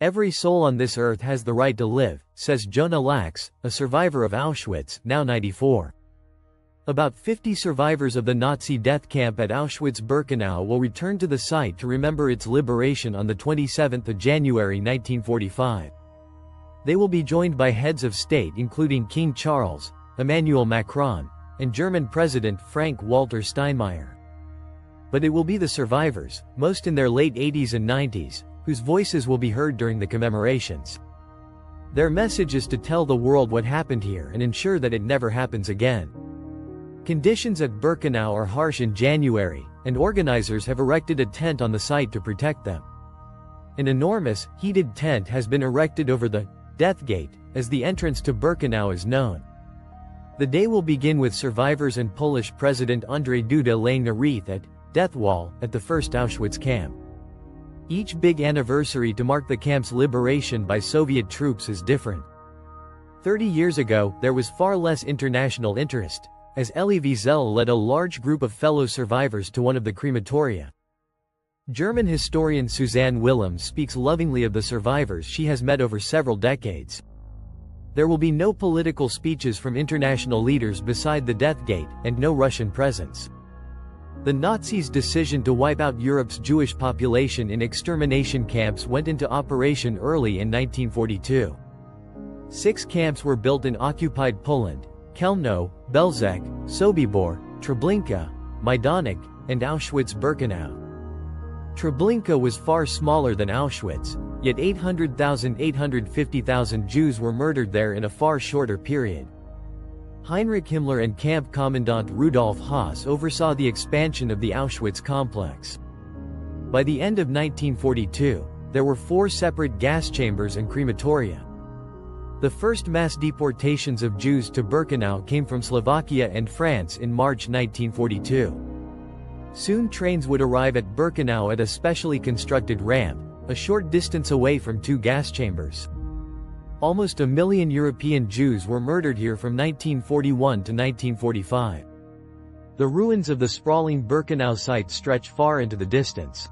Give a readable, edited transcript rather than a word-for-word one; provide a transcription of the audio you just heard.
Every soul on this earth has the right to live, says Jonah Lax, a survivor of Auschwitz, now 94. About 50 survivors of the Nazi death camp at Auschwitz-Birkenau will return to the site to remember its liberation on the 27th of January 1945. They will be joined by heads of state including King Charles, Emmanuel Macron, and German President Frank-Walter Steinmeier. But it will be the survivors, most in their late 80s and 90s, whose voices will be heard during the commemorations. Their message is to tell the world what happened here and ensure that it never happens again. Conditions at Birkenau are harsh in January, and organizers have erected a tent on the site to protect them. An enormous, heated tent has been erected over the Death Gate, as the entrance to Birkenau is known. The day will begin with survivors and Polish President Andrzej Duda laying a wreath at Death Wall at the first Auschwitz camp. Each big anniversary to mark the camp's liberation by Soviet troops is different. 30 years ago, there was far less international interest, as Elie Wiesel led a large group of fellow survivors to one of the crematoria. German historian Suzanne Willems speaks lovingly of the survivors she has met over several decades. There will be no political speeches from international leaders beside the Death Gate, and no Russian presence. The Nazis' decision to wipe out Europe's Jewish population in extermination camps went into operation early in 1942. 6 camps were built in occupied Poland: Chełmno, Belzec, Sobibor, Treblinka, Majdanek, and Auschwitz-Birkenau. Treblinka was far smaller than Auschwitz, yet 850,000 Jews were murdered there in a far shorter period. Heinrich Himmler and Camp Commandant Rudolf Haas oversaw the expansion of the Auschwitz complex. By the end of 1942, there were 4 separate gas chambers and crematoria. The first mass deportations of Jews to Birkenau came from Slovakia and France in March 1942. Soon trains would arrive at Birkenau at a specially constructed ramp, a short distance away from 2 gas chambers. Almost 1 million European Jews were murdered here from 1941 to 1945. The ruins of the sprawling Birkenau site stretch far into the distance.